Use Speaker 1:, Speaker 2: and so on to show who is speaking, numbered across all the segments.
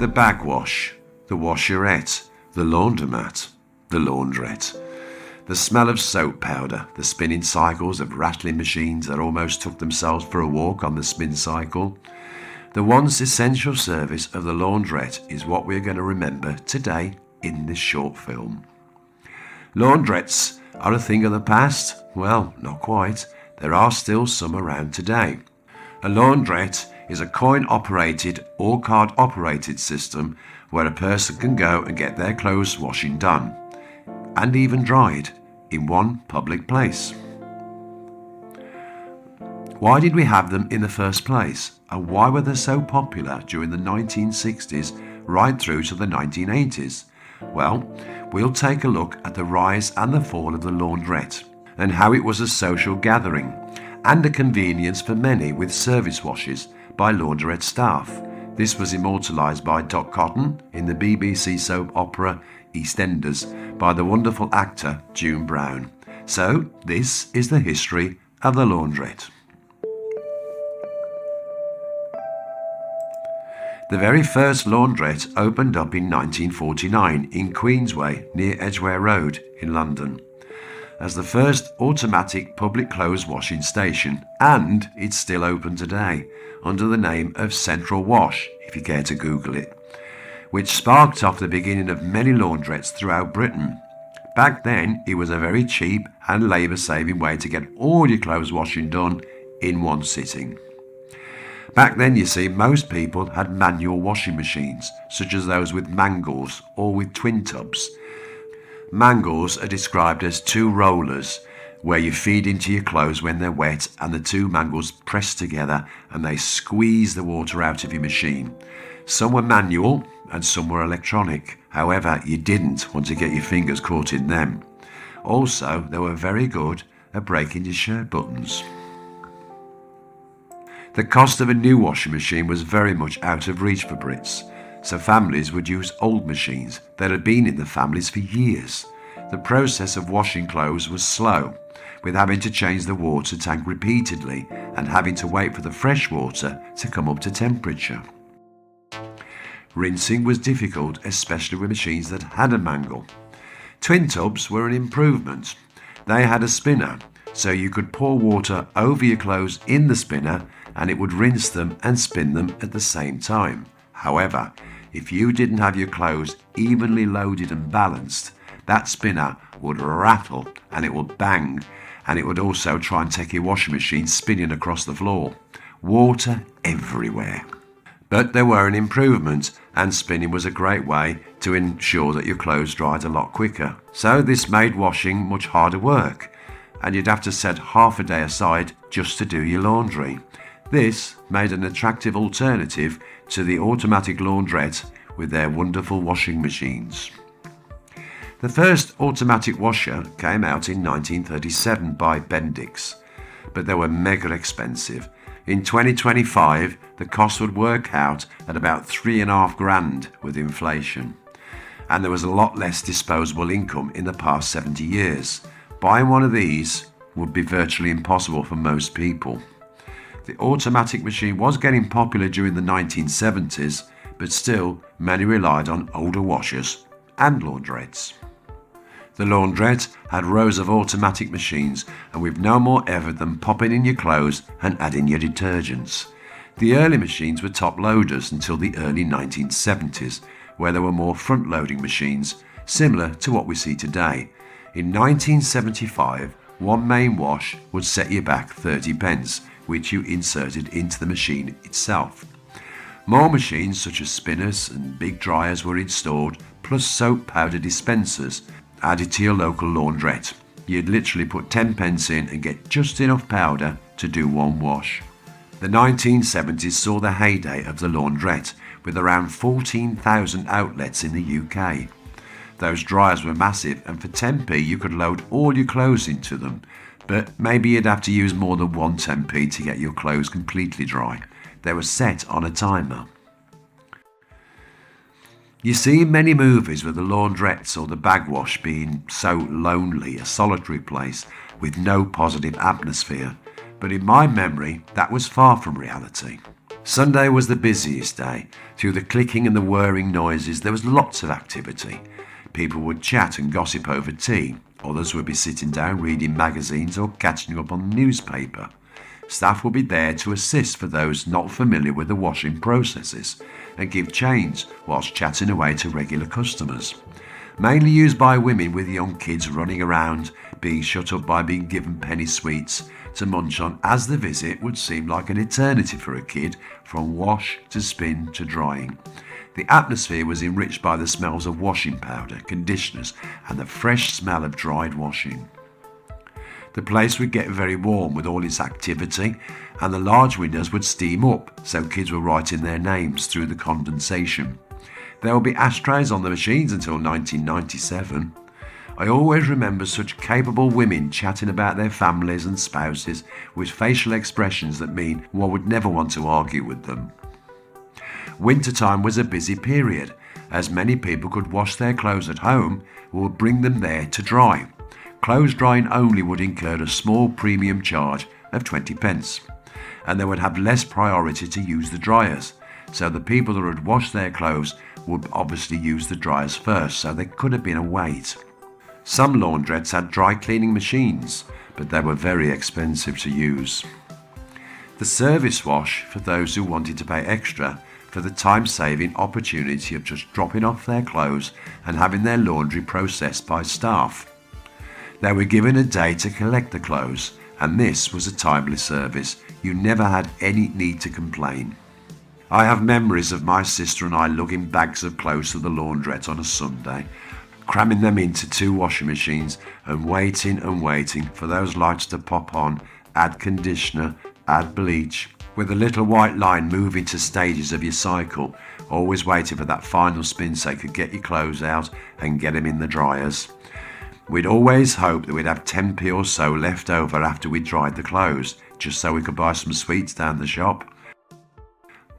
Speaker 1: The bagwash, the washerette, the laundromat, the laundrette. The smell of soap powder, the spinning cycles of rattling machines that almost took themselves for a walk on the spin cycle. The once essential service of the laundrette is what we're going to remember today in this short film. Laundrettes are a thing of the past? Well, not quite. There are still some around today. A laundrette is a coin-operated or card-operated system where a person can go and get their clothes washing done, and even dried, in one public place. Why did we have them in the first place, and why were they so popular during the 1960s right through to the 1980s? Well, we'll take a look at the rise and the fall of the laundrette, and how it was a social gathering, and a convenience for many with service washes by launderette staff. This was immortalised by Dot Cotton in the BBC soap opera EastEnders by the wonderful actor June Brown. So, this is the history of the laundrette. The very first laundrette opened up in 1949 in Queensway near Edgware Road in London as the first automatic public clothes washing station, and it's still open today under the name of Central Wash, if you care to Google it, which sparked off the beginning of many laundrettes throughout Britain. Back then, it was a very cheap and labour-saving way to get all your clothes washing done in one sitting. Back then, you see, most people had manual washing machines, such as those with mangles or with twin tubs. Mangles are described as two rollers where you feed into your clothes when they're wet, and the two mangles press together and they squeeze the water out of your machine. Some were manual and some were electronic. However, you didn't want to get your fingers caught in them. Also, they were very good at breaking your shirt buttons. The cost of a new washing machine was very much out of reach for Brits, so families would use old machines that had been in the families for years. The process of washing clothes was slow, with having to change the water tank repeatedly and having to wait for the fresh water to come up to temperature. Rinsing was difficult, especially with machines that had a mangle. Twin tubs were an improvement. They had a spinner, so you could pour water over your clothes in the spinner and it would rinse them and spin them at the same time. However, if you didn't have your clothes evenly loaded and balanced, that spinner would rattle and it would bang, and it would also try and take your washing machine spinning across the floor. Water everywhere. But there were an improvement, and spinning was a great way to ensure that your clothes dried a lot quicker. So this made washing much harder work, and you'd have to set half a day aside just to do your laundry. This made an attractive alternative to the automatic laundrette with their wonderful washing machines. The first automatic washer came out in 1937 by Bendix, but they were mega expensive. In 2025, the cost would work out at about $3,500 with inflation. And there was a lot less disposable income in the past 70 years. Buying one of these would be virtually impossible for most people. The automatic machine was getting popular during the 1970s, but still many relied on older washers and laundrettes. The laundrette had rows of automatic machines, and we've no more ever than popping in your clothes and adding your detergents. The early machines were top loaders until the early 1970s, where there were more front-loading machines, similar to what we see today. In 1975, one main wash would set you back 30 pence, which you inserted into the machine itself. More machines such as spinners and big dryers were installed, plus soap powder dispensers added to your local laundrette. You'd literally put 10 pence in and get just enough powder to do one wash. The 1970s saw the heyday of the laundrette, with around 14,000 outlets in the UK. Those dryers were massive, and for 10p you could load all your clothes into them, but maybe you'd have to use more than one 10p to get your clothes completely dry. They were set on a timer. You see in many movies with the laundrettes or the bagwash being so lonely, a solitary place with no positive atmosphere, but in my memory that was far from reality. Sunday was the busiest day. Through the clicking and the whirring noises, there was lots of activity. People would chat and gossip over tea. Others would be sitting down reading magazines or catching up on the newspaper. Staff would be there to assist for those not familiar with the washing processes and give change whilst chatting away to regular customers. Mainly used by women with young kids running around, being shut up by being given penny sweets to munch on, as the visit would seem like an eternity for a kid, from wash to spin to drying. The atmosphere was enriched by the smells of washing powder, conditioners, and the fresh smell of dried washing. The place would get very warm with all its activity, and the large windows would steam up, so kids were writing their names through the condensation. There would be ashtrays on the machines until 1997. I always remember such capable women chatting about their families and spouses with facial expressions that mean one would never want to argue with them. Wintertime was a busy period, as many people could wash their clothes at home or would bring them there to dry. Clothes drying only would incur a small premium charge of 20 pence, and they would have less priority to use the dryers, so the people that would wash their clothes would obviously use the dryers first, so there could have been a wait. Some laundrettes had dry cleaning machines, but they were very expensive to use. The service wash, for those who wanted to pay extra for the time-saving opportunity of just dropping off their clothes and having their laundry processed by staff. They were given a day to collect the clothes, and this was a timely service. You never had any need to complain. I have memories of my sister and I lugging bags of clothes to the laundrette on a Sunday, cramming them into 2 washing machines and waiting for those lights to pop on, add conditioner, add bleach, with a little white line moving to stages of your cycle, always waiting for that final spin so you could get your clothes out and get them in the dryers. We'd always hope that we'd have 10p or so left over after we'd dried the clothes, just so we could buy some sweets down the shop.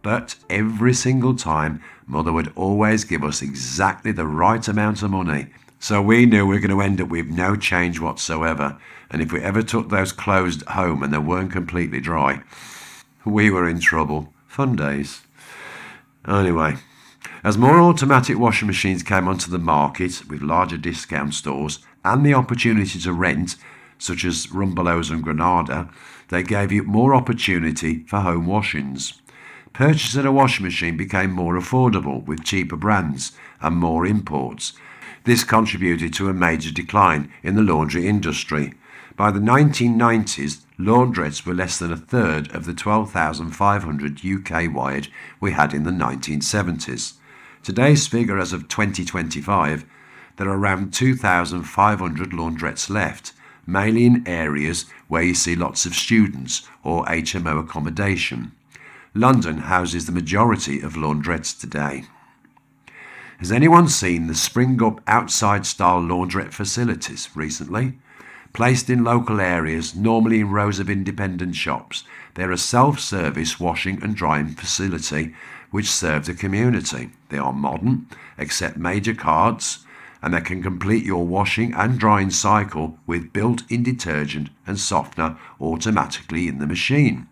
Speaker 1: But every single time, Mother would always give us exactly the right amount of money, so we knew we were going to end up with no change whatsoever, and if we ever took those clothes home and they weren't completely dry, we were in trouble. Fun days. Anyway, as more automatic washing machines came onto the market with larger discount stores and the opportunity to rent, such as Rumbelows and Granada, they gave you more opportunity for home washings. Purchasing a washing machine became more affordable with cheaper brands and more imports. This contributed to a major decline in the laundry industry. By the 1990s, laundrettes were less than a third of the 12,500 UK-wide we had in the 1970s. Today's figure, as of 2025, there are around 2,500 laundrettes left, mainly in areas where you see lots of students or HMO accommodation. London houses the majority of laundrettes today. Has anyone seen the spring-up outside-style laundrette facilities recently? Placed in local areas, normally in rows of independent shops, they're a self-service washing and drying facility which serve the community. They are modern, accept major cards, and they can complete your washing and drying cycle with built-in detergent and softener automatically in the machine.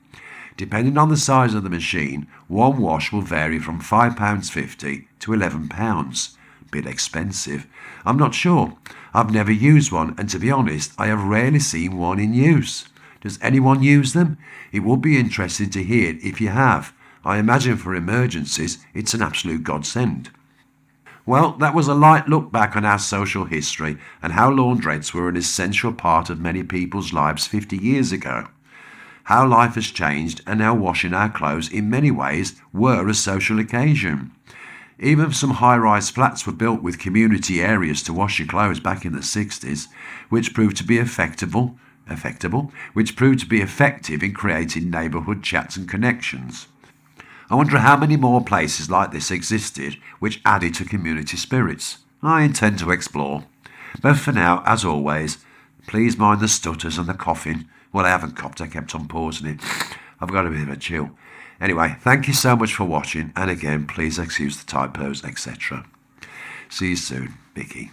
Speaker 1: Depending on the size of the machine, one wash will vary from £5.50 to £11. Bit expensive. I'm not sure. I've never used one, and to be honest, I have rarely seen one in use. Does anyone use them? It would be interesting to hear if you have. I imagine for emergencies, it's an absolute godsend. Well, that was a light look back on our social history and how laundrettes were an essential part of many people's lives 50 years ago. How life has changed and how washing our clothes in many ways were a social occasion. Even some high-rise flats were built with community areas to wash your clothes back in the 60s, which proved to be effective in creating neighbourhood chats and connections. I wonder how many more places like this existed which added to community spirits. I intend to explore. But for now, as always, please mind the stutters and the coughing. Well, I haven't coughed, I kept on pausing it. I've got a bit of a chill. Anyway, thank you so much for watching, and again, please excuse the typos, etc. See you soon, Vicky.